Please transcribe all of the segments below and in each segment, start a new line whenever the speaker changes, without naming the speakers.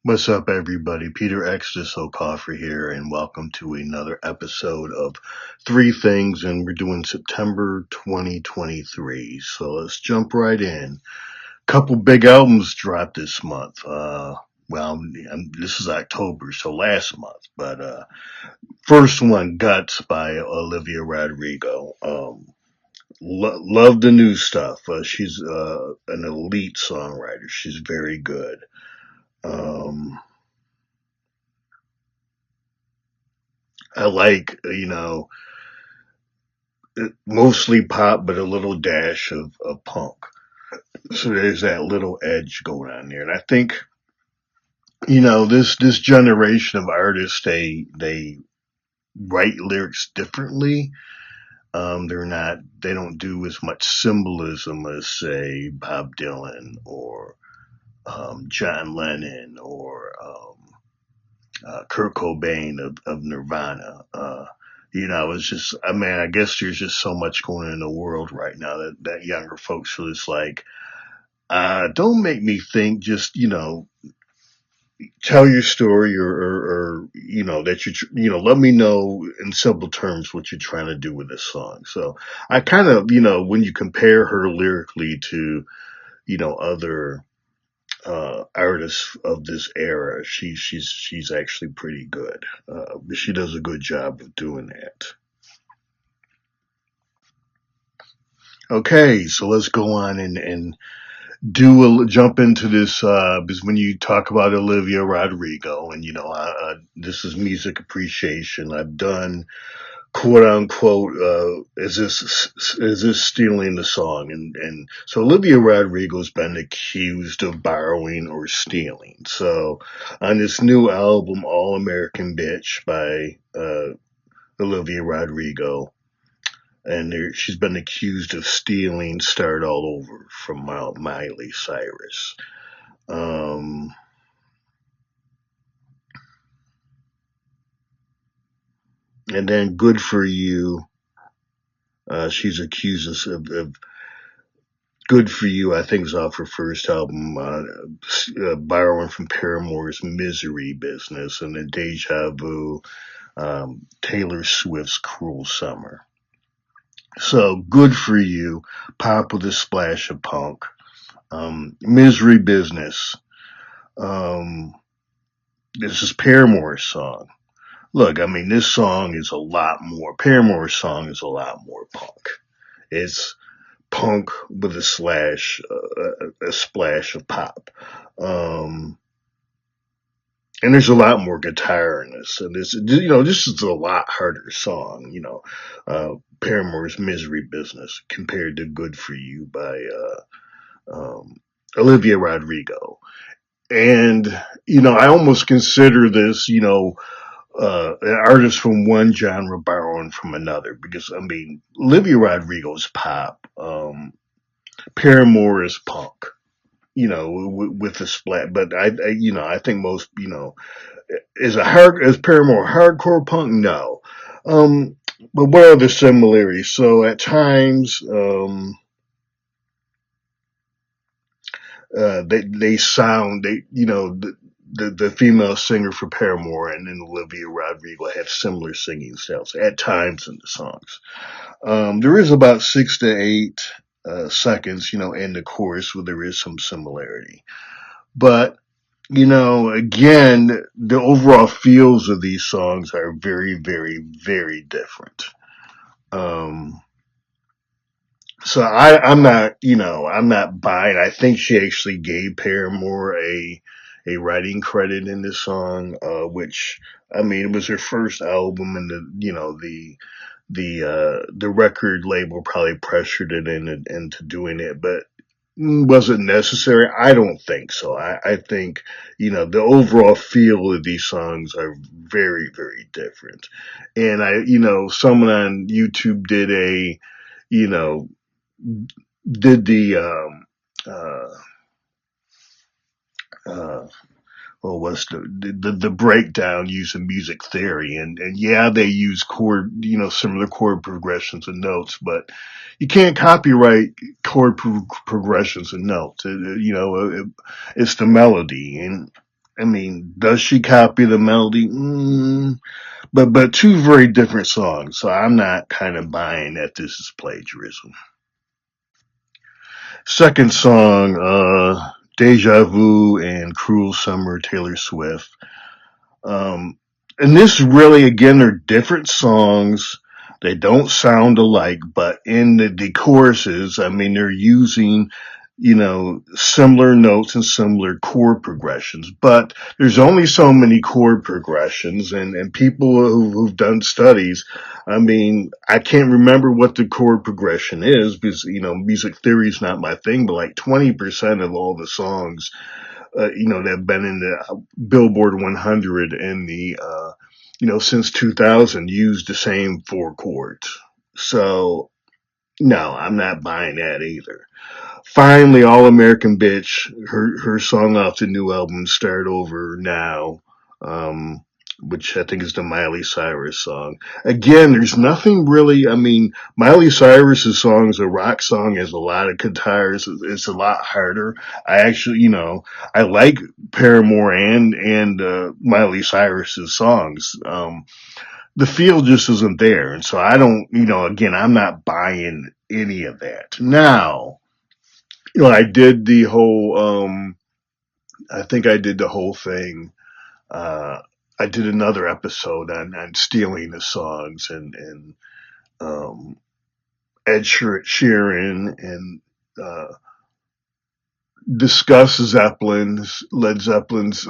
What's up, everybody? Peter Exodus O'Coffer here, and welcome to another episode of Three Things, and we're doing September 2023. So let's jump right in. Couple big albums dropped this month. This is October, so last month. But first one, Guts by Olivia Rodrigo. Love the new stuff. She's an elite songwriter. She's very good. Um, I like, mostly pop, but a little dash of punk. So there's that little edge going on there. And I think, this generation of artists, they write lyrics differently. They don't do as much symbolism as, say, Bob Dylan or John Lennon or Kurt Cobain of Nirvana. It's just, I guess there's just so much going on in the world right now that younger folks are just like, don't make me think, just, tell your story or that let me know in simple terms what you're trying to do with this song. So I kind of, when you compare her lyrically to, other artists of this era, she's actually pretty good. She does a good job of doing that. Okay, so let's go on and jump into this, because when you talk about Olivia Rodrigo, and this is music appreciation. I've done quote unquote, is this stealing the song? And so Olivia Rodrigo's been accused of borrowing or stealing. So on this new album, All American Bitch by Olivia Rodrigo, and she's been accused of stealing "Start All Over" from Miley Cyrus. Um, and then "Good for You," she's accused of "Good for You." I think is off her first album, borrowing from Paramore's "Misery Business," and then "Deja Vu," Taylor Swift's "Cruel Summer." So "Good for You," pop with a splash of punk. "Misery Business." Um, this is Paramore's song. Look, I mean, this song is a lot more. Paramore's song is a lot more punk. It's punk with a splash of pop. Um, and there's a lot more guitar in this. And this is a lot harder song, Paramore's "Misery Business" compared to "Good for You" by, Olivia Rodrigo. And, I almost consider this, an artist from one genre borrowing from another, because I mean, Olivia Rodrigo's pop, Paramore is punk, with the splat. But I think most, is Paramore hardcore punk? No. Um, but what are the similarities? So at times, they sound the female singer for Paramore and then Olivia Rodrigo have similar singing styles at times in the songs. There is about 6 to 8 seconds, in the chorus where there is some similarity. But, again, the overall feels of these songs are very, very, very different. Um, so I'm not buying. I think she actually gave Paramore a writing credit in this song, which, I mean, it was her first album, and the record label probably pressured it into doing it, but was it necessary? I don't think so. I think, the overall feel of these songs are very, very different. And someone on YouTube you know, did uh, uh, what's the breakdown using music theory, and yeah, they use similar chord progressions and notes, but you can't copyright chord progressions and notes. It's the melody, I mean, does she copy the melody? But two very different songs, so I'm not kind of buying that this is plagiarism. Second song, Deja Vu and Cruel Summer, Taylor Swift. Um, and this really, again, they're different songs. They don't sound alike, but in the choruses, I mean, they're using, similar notes and similar chord progressions. But there's only so many chord progressions, and people who've done studies, I mean, I can't remember what the chord progression is because, music theory is not my thing, but like 20% of all the songs that have been in the Billboard 100 and since 2000 used the same four chords. So, no, I'm not buying that either. Finally, All American Bitch, her song off the new album, Start Over Now, um, which I think is the Miley Cyrus song. Again, there's nothing really, I mean, Miley Cyrus's song is a rock song, has a lot of guitars, it's a lot harder. I actually, I like Paramore and Miley Cyrus's songs. The feel just isn't there. And so I don't, again, I'm not buying any of that. Now, I did the whole, I think I did the whole thing. Uh, I did another episode on stealing the songs and um, Ed Sheeran and discuss Led Zeppelin's,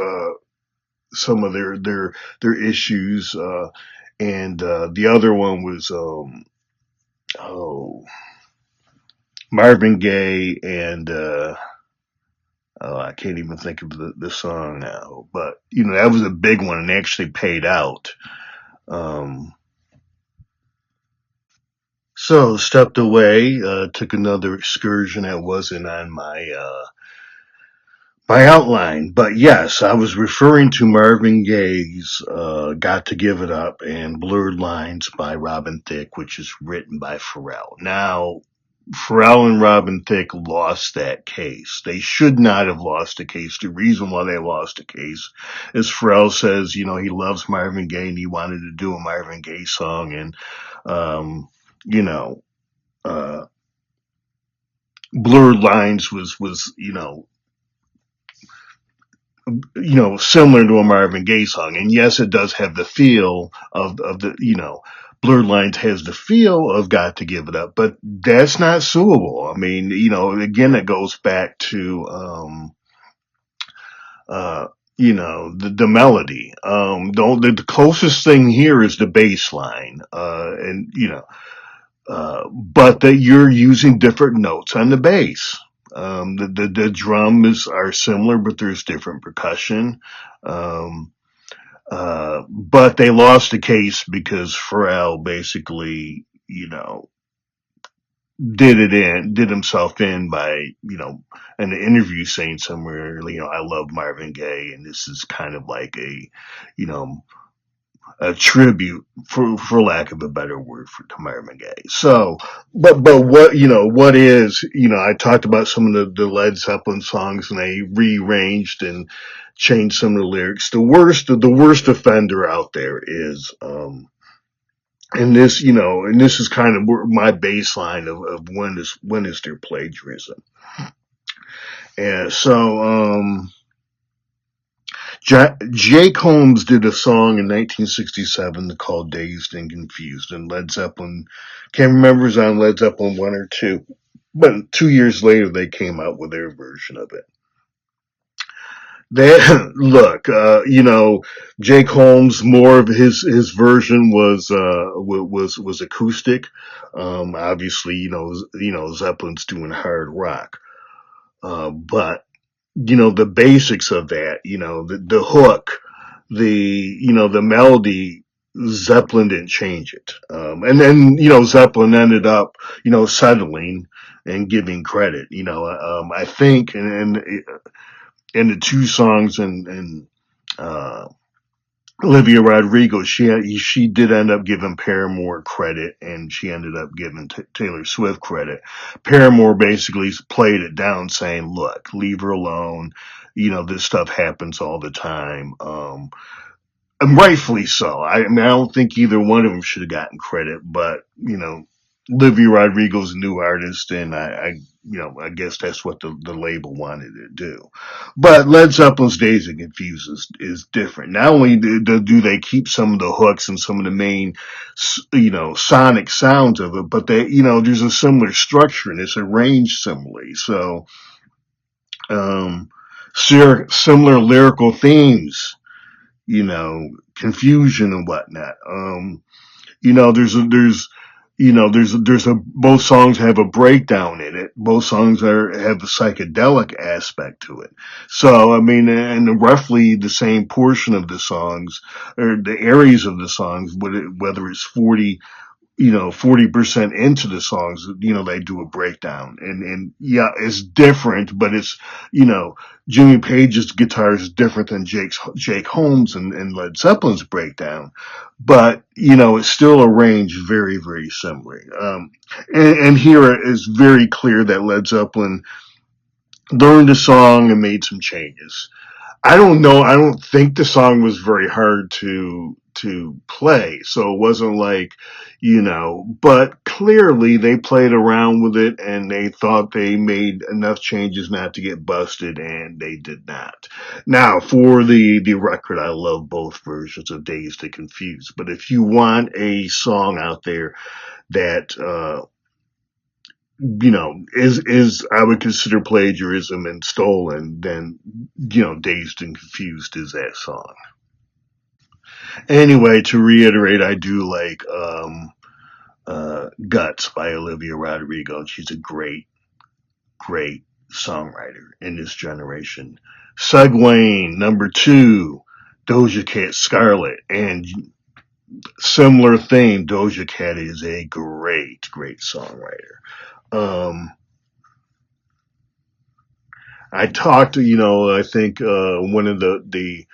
some of their issues. And the other one was, oh, Marvin Gaye and, oh, I can't even think of the song now, but that was a big one and actually paid out. Um, so stepped away, took another excursion that wasn't on my outline, but yes, I was referring to Marvin Gaye's "Got to Give It Up" and "Blurred Lines" by Robin Thicke, which is written by Pharrell. Now, Pharrell and Robin Thicke lost that case. They should not have lost the case. The reason why they lost the case is Pharrell says, he loves Marvin Gaye and he wanted to do a Marvin Gaye song. And, you know, uh, Blurred Lines was, similar to a Marvin Gaye song. And yes, it does have the feel of the, Blurred Lines has the feel of Got to Give It Up, but that's not suable. I mean, again, it goes back to, uh, the melody. The closest thing here is the bass line, but that you're using different notes on the bass. The drums are similar, but there's different percussion. Um, but they lost the case because Pharrell basically, did himself in by, in an interview saying somewhere, I love Marvin Gaye, and this is kind of like you know, a tribute, for lack of a better word, to Marvin Gaye. So, but what is, I talked about some of the Led Zeppelin songs, and they rearranged and changed some of the lyrics. The worst offender out there is, and this is kind of my baseline of when is there plagiarism. And so, Jake Holmes did a song in 1967 called Dazed and Confused, and Led Zeppelin, can't remember if it was on Led Zeppelin 1 or 2, but 2 years later they came out with their version of it. They look, Jake Holmes, more of his version was acoustic. Obviously, Zeppelin's doing hard rock, but the basics of that, the hook, the melody, Zeppelin didn't change it. And then, Zeppelin ended up, settling and giving credit. I think, and the two songs and Olivia Rodrigo, she did end up giving Paramore credit, and she ended up giving Taylor Swift credit. Paramore basically played it down, saying, "Look, leave her alone. this stuff happens all the time. And rightfully so. I mean, I don't think either one of them should have gotten credit, but Olivia Rodrigo's a new artist, and I guess that's what the label wanted to do. But Led Zeppelin's Days and Confused is different. Not only do they keep some of the hooks and some of the main, sonic sounds of it, but there's a similar structure and it's arranged similarly. So, um, similar lyrical themes, confusion and whatnot. There's a both songs have a breakdown in it. Both songs have a psychedelic aspect to it. So I mean, and roughly the same portion of the songs or the areas of the songs, whether it's 40% into the songs, they do a breakdown. And yeah, it's different, but it's, you know, Jimmy Page's guitar is different than Jake Holmes and Led Zeppelin's breakdown. But, it's still arranged very, very similarly. And here it's very clear that Led Zeppelin learned the song and made some changes. I don't know. I don't think the song was very hard to play, so it wasn't like, but clearly they played around with it and they thought they made enough changes not to get busted, and they did not. Now, for the record, I love both versions of Dazed and Confused, but if you want a song out there that is I would consider plagiarism and stolen, then Dazed and Confused is that song. Anyway, to reiterate, I do like Guts by Olivia Rodrigo. She's a great, great songwriter in this generation. Seguin, number two, Doja Cat, Scarlet, and similar theme. Doja Cat is a great, great songwriter. Um, I talked, I think one of the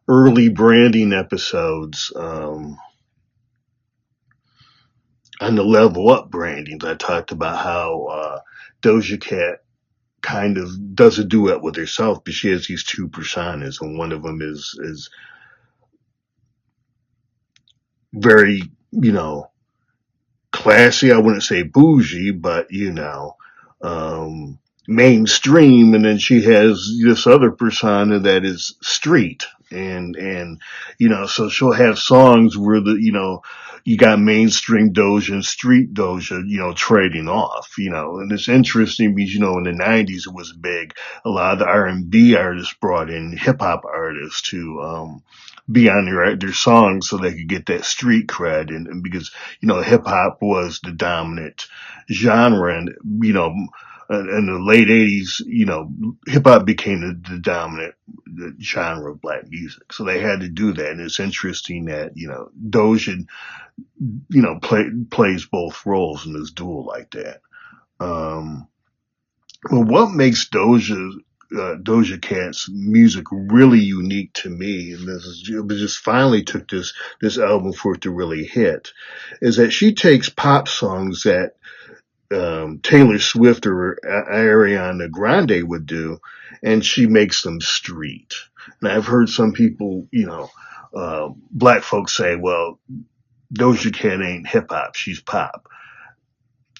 early branding episodes on the Level Up brandings, I talked about how Doja Cat kind of does a duet with herself, but she has these two personas, and one of them is very, classy. I wouldn't say bougie, but mainstream. And then she has this other persona that is street. And so she'll have songs where you got mainstream Doja and street Doja, trading off, and it's interesting because, in the 90s it was big. A lot of the R&B artists brought in hip hop artists to, be on their songs so they could get that street cred. And because, hip hop was the dominant genre, and, in the late 80s, hip hop became the dominant genre of black music. So they had to do that. And it's interesting that, Doja, plays both roles in this duel like that. Um, well, what makes Doja Cat's music really unique to me, and just finally took this album for it to really hit, is that she takes pop songs that Taylor Swift or Ariana Grande would do, and she makes them street. And I've heard some people, black folks say, well, Doja Cat ain't hip hop, she's pop.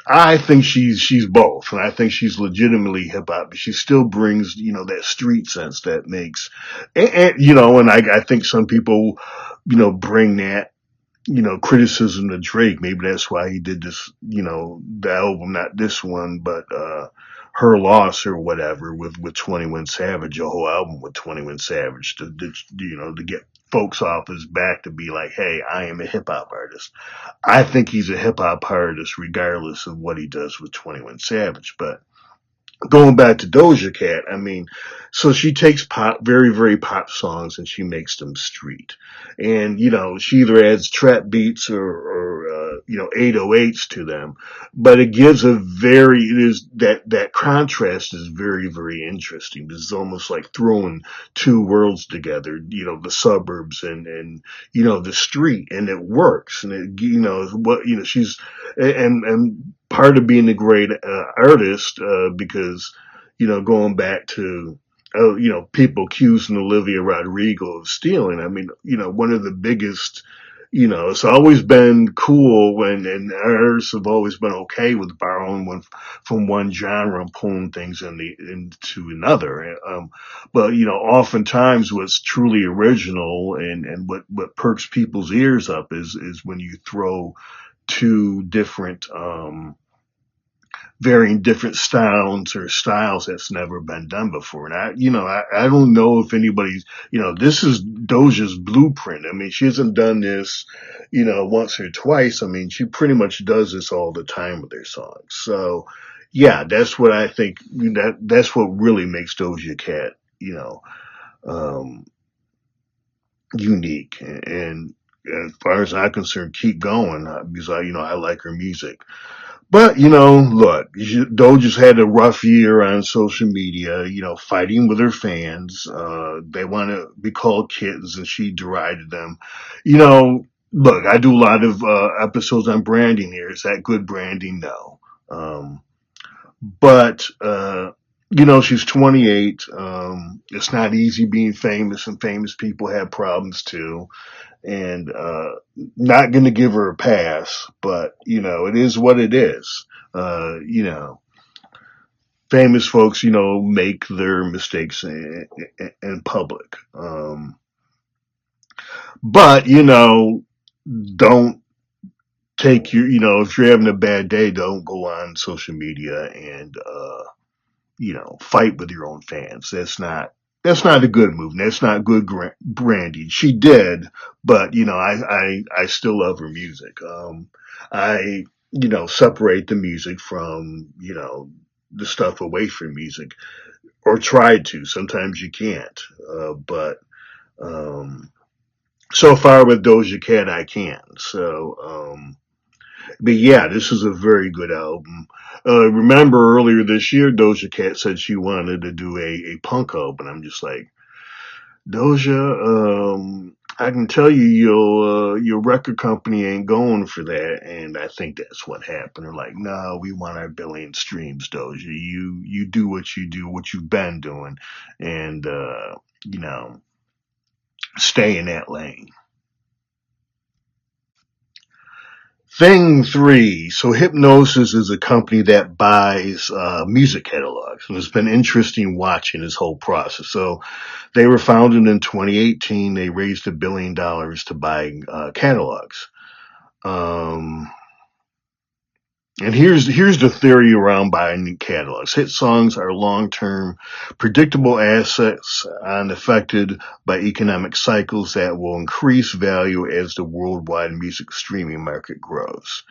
I think she's both, and I think she's legitimately hip hop, but she still brings that street sense that makes, and I think some people bring that criticism to Drake. Maybe that's why he did this, the album, not this one, but Her Loss or whatever with 21 Savage, a whole album with 21 Savage to get folks off his back to be like, hey, I am a hip hop artist. I think he's a hip hop artist regardless of what he does with 21 Savage, but going back to Doja Cat, I mean, so she takes pop, very, very pop songs, and she makes them street. And, she either adds trap beats or 808s to them, but it gives it is that contrast is very, very interesting. It's almost like throwing two worlds together, the suburbs and the street, and it works. And she's, and part of being a great artist, because going back to people accusing Olivia Rodrigo of stealing. I mean, one of the biggest, it's always been cool and artists have always been okay with borrowing one from one genre and pulling things into another. But, oftentimes what's truly original and what perks people's ears up is when you throw two different, varying different sounds or styles that's never been done before. And I don't know if anybody's, this is Doja's blueprint. I mean, she hasn't done this, once or twice. I mean, she pretty much does this all the time with her songs. So yeah, that's what I think that's what really makes Doja Cat, um, unique. And as far as I'm concerned, keep going because I like her music. But, look, Doja's had a rough year on social media, fighting with her fans. They want to be called kittens and she derided them. Look, I do a lot of episodes on branding here. Is that good branding? No. But she's 28. It's not easy being famous, and famous people have problems too. And not going to give her a pass, but it is what it is. Uh, you know, Famous folks, make their mistakes in public. But don't take if you're having a bad day, don't go on social media and fight with your own fans. That's not a good move. That's not good branding. She did, but I still love her music. I separate the music from the stuff away from music, or try to. Sometimes you can't, but um, so far with Doja Cat, I can. But yeah, this is a very good album. Remember earlier this year, Doja Cat said she wanted to do a punk album. I'm just like, Doja, I can tell you your record company ain't going for that, and I think that's what happened. They're like, no, we want our billion streams, Doja. You do what you do, what you've been doing, and you know, stay in that lane. Thing three. So Hipgnosis is a company that buys music catalogs, and it's been interesting watching this whole process. So they were founded in 2018. They raised $1 billion to buy catalogs. Um, and here's the theory around buying catalogs. Hit songs are long-term, predictable assets unaffected by economic cycles that will increase value as the worldwide music streaming market grows.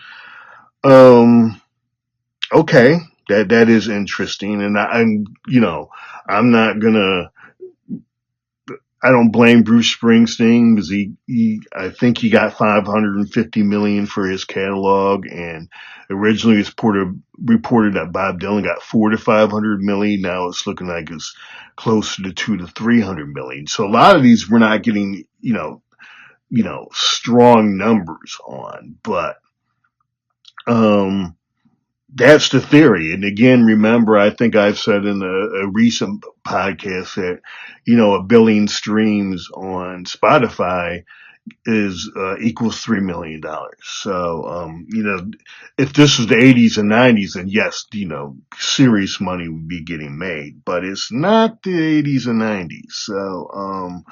Um, okay, that is interesting, and I'm not gonna. I don't blame Bruce Springsteen because I think he got 550 million for his catalog, and originally it's reported that Bob Dylan got 400 to 500 million. Now it's looking like it's closer to 200 to 300 million. So a lot of these we're not getting, strong numbers on, but um, that's the theory. And again, remember, I think I've said in a recent podcast that, 1 billion streams on Spotify is equals $3 million. So, if this was the 80s and 90s, then yes, serious money would be getting made. But it's not the 80s and 90s. So,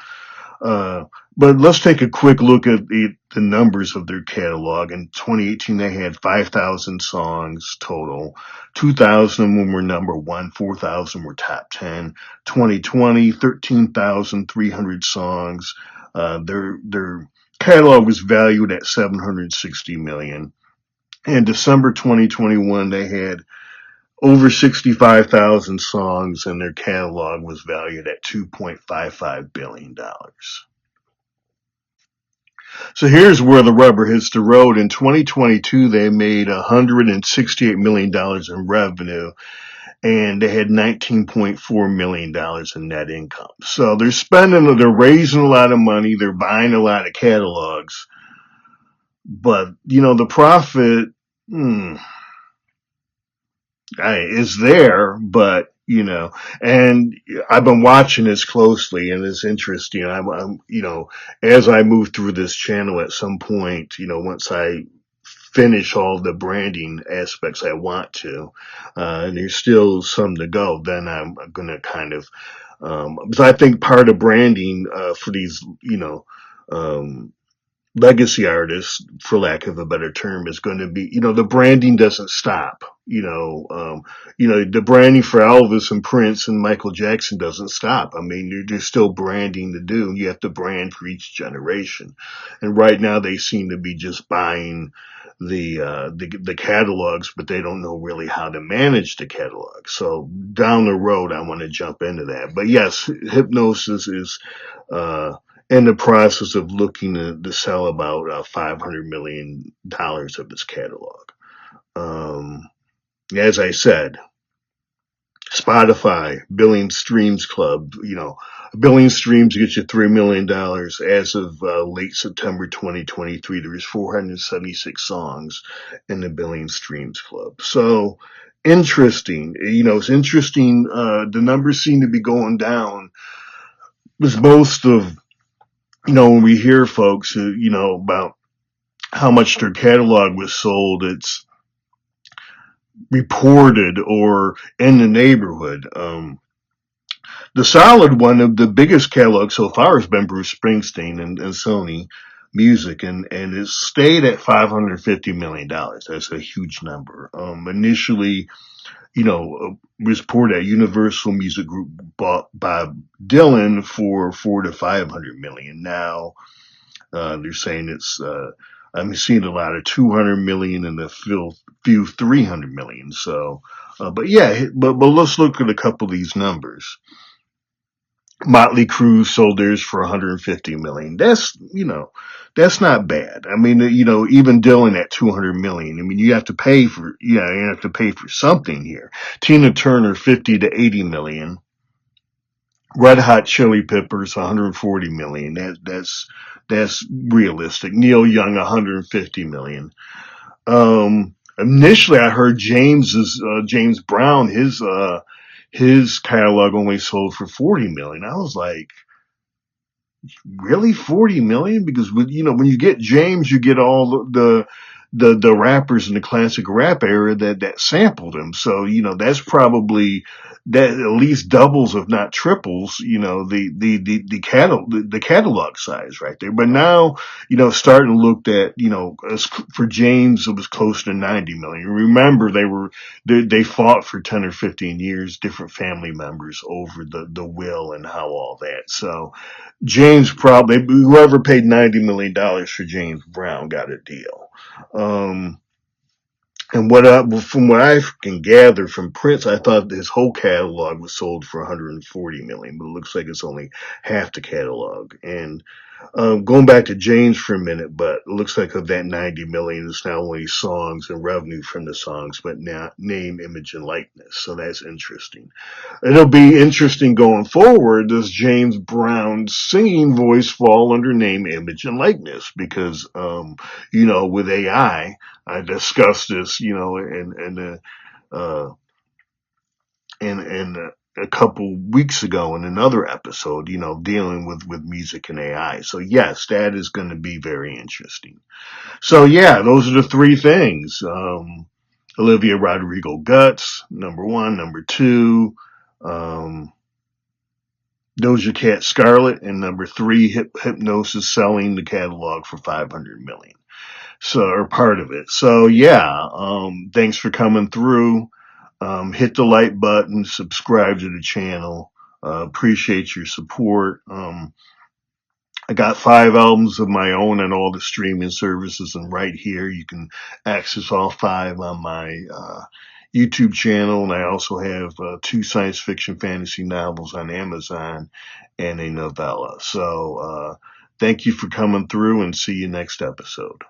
uh, but let's take a quick look at the numbers of their catalog. In 2018, they had 5,000 songs total. 2,000 of them were number one. 4,000 were top 10. 2020, 13,300 songs. Their catalog was valued at 760 million. In December 2021, they had over 65,000 songs, and their catalog was valued at $2.55 billion. So here's where the rubber hits the road. In 2022, they made $168 million in revenue, and they had $19.4 million in net income. So they're raising a lot of money, they're buying a lot of catalogs, but the profit is there, but and I've been watching this closely, and it's interesting. As I move through this channel at some point, once I finish all the branding aspects I want to, and there's still some to go, then I'm going to kind of, because I think part of branding, for these, um, legacy artists, for lack of a better term, is going to be, the branding doesn't stop. The branding for Elvis and Prince and Michael Jackson doesn't stop. I mean, there's still branding to do. You have to brand for each generation. And right now they seem to be just buying the catalogs, but they don't know really how to manage the catalog. So down the road, I want to jump into that. But yes, Hypnosis is, uh, in the process of looking to sell about $500 million of its catalog. Um, as I said, Spotify, Billing Streams Club, Billing Streams gets you $3 million. As of late September 2023, there was 476 songs in the Billing Streams Club. So interesting. It's interesting. The numbers seem to be going down because most of, when we hear folks who, about how much their catalog was sold, it's reported or in the neighborhood. The solid one of the biggest catalog so far has been Bruce Springsteen and Sony Music, and it stayed at $550 million. That's a huge number. Initially, reported at Universal Music Group bought Bob Dylan for 400 to 500 million. Now, they're saying it's, I'm seeing a lot of 200 million and a few 300 million. So, but yeah, but let's look at a couple of these numbers. Motley Crue sold theirs for 150 million. That's not bad. I mean, even Dylan at 200 million. I mean, you have to pay for, you have to pay for something here. Tina Turner, 50 to 80 million. Red Hot Chili Peppers, 140 million. That's realistic. Neil Young, 150 million. Initially, I heard James Brown, his catalog only sold for 40 million. I was like, really 40 million? Because when you get James, you get all the rappers in the classic rap era that sampled him. So that's probably, that at least doubles if not triples, the catalog size right there. But now, starting to look at, for James, it was close to 90 million. Remember, they fought for 10 or 15 years, different family members, over the will and how all that. So James, probably whoever paid $90 million for James Brown got a deal. Um, and from what I can gather from Prince, I thought his whole catalog was sold for 140 million, but it looks like it's only half the catalog. And going back to James for a minute, but it looks like of that 90 million, it's not only songs and revenue from the songs, but now name, image, and likeness. So that's interesting. It'll be interesting going forward. Does James Brown's singing voice fall under name, image, and likeness? Because, with AI, I discussed this, uh, in a couple weeks ago in another episode, dealing with music and AI. So yes, that is going to be very interesting. So yeah, those are the three things. Olivia Rodrigo Guts, number one. Number two, um, Doja Cat Scarlet, and number three, Hipgnosis selling the catalog for 500 million. So, or part of it. So yeah, thanks for coming through. Hit the like button, subscribe to the channel. Appreciate your support. I got 5 albums of my own on all the streaming services, and right here you can access all 5 on my YouTube channel. And I also have 2 science fiction fantasy novels on Amazon and a novella. So thank you for coming through, and see you next episode.